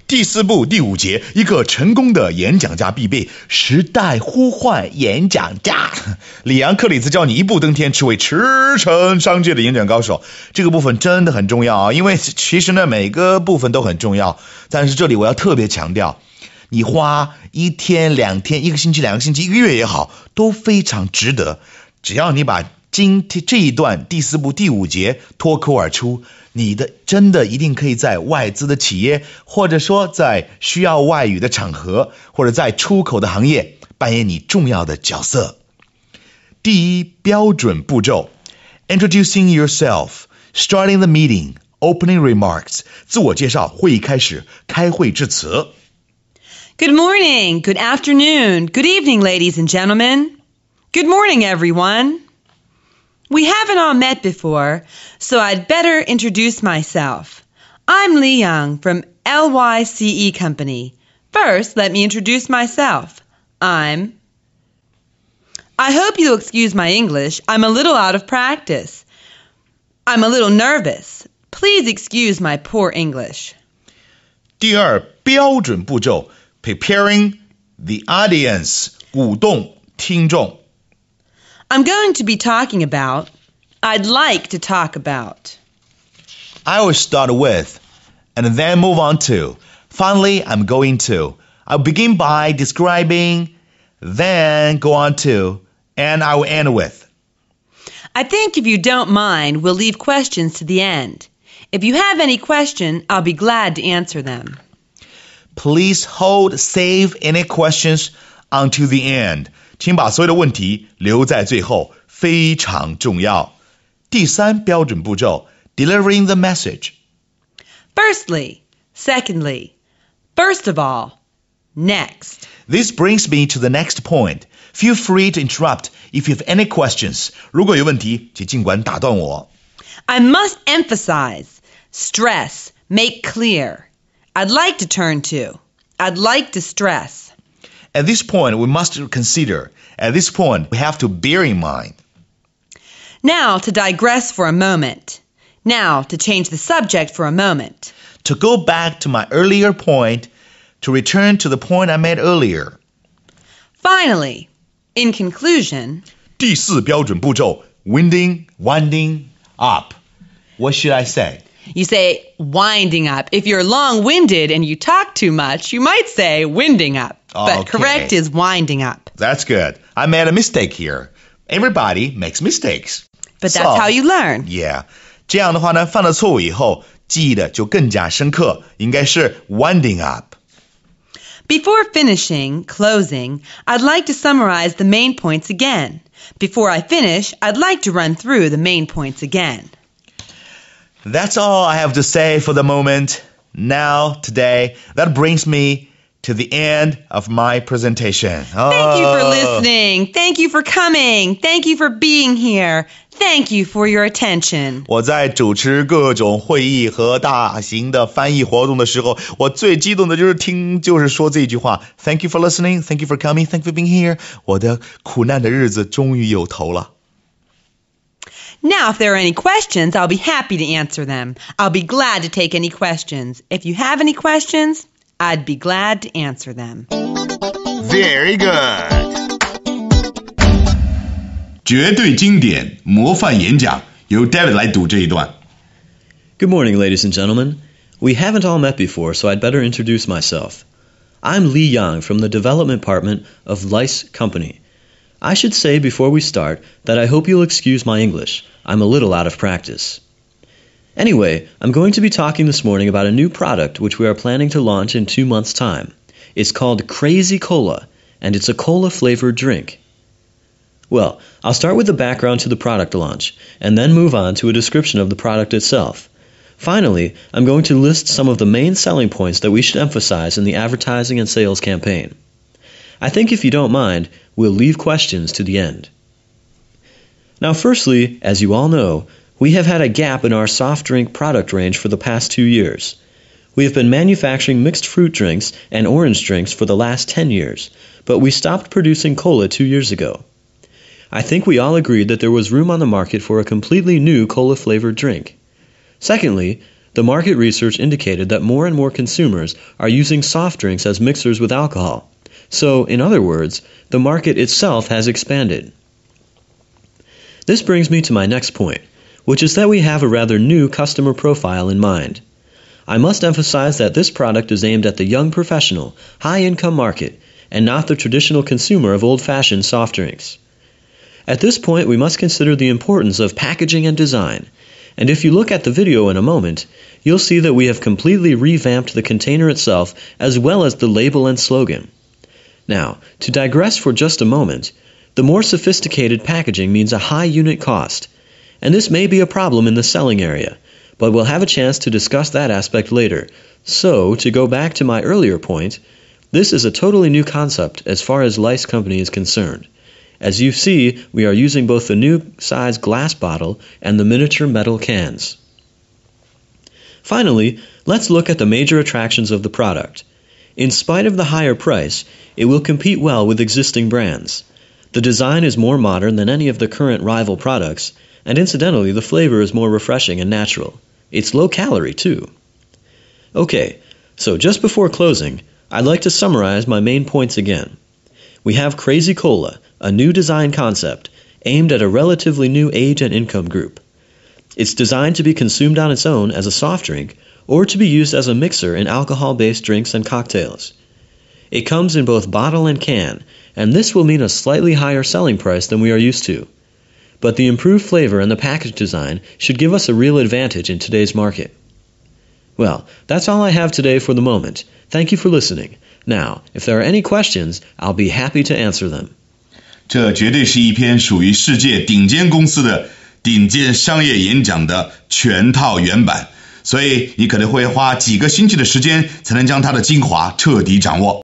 第4部第5节，一个成功的演讲家必备，时代呼唤演讲家。里昂克里兹教你一步登天，成为驰骋商界的演讲高手。这个部分真的很重要啊，因为其实呢每个部分都很重要，但是这里我要特别强调，你花1天、2天、1个星期、2个星期、1个月也好，都非常值得。只要你把今天这一段第4部第5节脱口而出，你的真的一定可以在外资的企业，或者说在需要外语的场合，或者在出口的行业扮演你重要的角色。第一标准步骤 Introducing yourself, starting the meeting, opening remarks 自我介绍，会议开始，开会致辞。Good morning, good afternoon, good evening, ladies and gentlemen. Good morning, everyone.We haven't all met before, so I'd better introduce myself. I'm Li Young from LYCE Company. First, let me introduce myself. I hope you'll excuse my English. I'm a little out of practice. I'm a little nervous. Please excuse my poor English. 第二标准步骤 Preparing the audience 鼓动听众。I'm going to be talking about, I'd like to talk about. I always start with, and then move on to. Finally, I'm going to. I'll begin by describing, then go on to, and I will end with. I think if you don't mind, we'll leave questions to the end. If you have any question, I'll be glad to answer them. Please save any questions until the end.请把所有的问题留在最后，非常重要。第三标准步骤 Delivering the message. Firstly, secondly, first of all, next. This brings me to the next point. Feel free to interrupt if you have any questions. 如果有问题，请尽管打断我。I must emphasize, stress, make clear. I'd like to turn to. I'd like to stress.At this point, we must consider. At this point, we have to bear in mind. Now to digress for a moment. Now to change the subject for a moment. To go back to my earlier point, to return to the point I made earlier. Finally, in conclusion. 第4标准步骤 winding up. What should I say?You say winding up. If you're long-winded and you talk too much, you might say winding up. But correct is winding up. That's good. I made a mistake here. Everybody makes mistakes. But that's how you learn. Yeah. 这样的话呢，犯了错误以后，记忆的就更加深刻，应该是 winding up. Before finishing, closing, I'd like to summarize the main points again. Before I finish, I'd like to run through the main points again.That's all I have to say for the moment. Now, today, that brings me to the end of my presentation. Thank you for listening. Thank you for coming. Thank you for being here. Thank you for your attention. 我在主持各种会议和大型的翻译活动的时候，我最激动的就是说这句话。Thank you for listening. Thank you for coming. Thank you for being here. 我的苦难的日子终于有头了。Now, if there are any questions, I'll be happy to answer them. I'll be glad to take any questions. If you have any questions, I'd be glad to answer them. Very good. 绝对经典模范演讲，由 David 来读这一段。Good morning, ladies and gentlemen. We haven't all met before, so I'd better introduce myself. I'm Li Yang from the Development Department of Lice Company.I should say before we start that I hope you'll excuse my English. I'm a little out of practice. Anyway, I'm going to be talking this morning about a new product which we are planning to launch in 2 months' time. It's called Crazy Cola, and it's a cola-flavored drink. Well, I'll start with the background to the product launch, and then move on to a description of the product itself. Finally, I'm going to list some of the main selling points that we should emphasize in the advertising and sales campaign.I think if you don't mind, we'll leave questions to the end. Now, firstly, as you all know, we have had a gap in our soft drink product range for the past 2 years. We have been manufacturing mixed fruit drinks and orange drinks for the last 10 years, but we stopped producing cola 2 years ago. I think we all agreed that there was room on the market for a completely new cola-flavored drink. Secondly, The market research indicated that more and more consumers are using soft drinks as mixers with alcohol. So, in other words, the market itself has expanded. This brings me to my next point, which is that we have a rather new customer profile in mind. I must emphasize that this product is aimed at the young professional, high-income market, and not the traditional consumer of old-fashioned soft drinks. At this point, we must consider the importance of packaging and design, and if you look at the video in a moment, you'll see that we have completely revamped the container itself as well as the label and slogan. Now, to digress for just a moment, the more sophisticated packaging means a high unit cost, and this may be a problem in the selling area, but we'll have a chance to discuss that aspect later. So, to go back to my earlier point, this is a totally new concept as far as Lice Company is concerned. As you see, we are using both the new size glass bottle and the miniature metal cans. Finally, let's look at the major attractions of the product. In spite of the higher price, it will compete well with existing brands. The design is more modern than any of the current rival products, and incidentally, the flavor is more refreshing and natural. It's low calorie, too. Okay, so just before closing, I'd like to summarize my main points again. We have Crazy Cola, a new design concept aimed at a relatively new age and income group. It's designed to be consumed on its own as a soft drink or to be used as a mixer in alcohol-based drinks and cocktails. It comes in both bottle and can, and this will mean a slightly higher selling price than we are used to. But the improved flavor and the package design should give us a real advantage in today's market. Well, that's all I have today for the moment. Thank you for listening. Now, if there are any questions, I'll be happy to answer them. 这绝对是一篇属于世界顶尖公司的顶尖商业演讲的全套原版，所以你可能会花几个星期的时间才能将它的精华彻底掌握。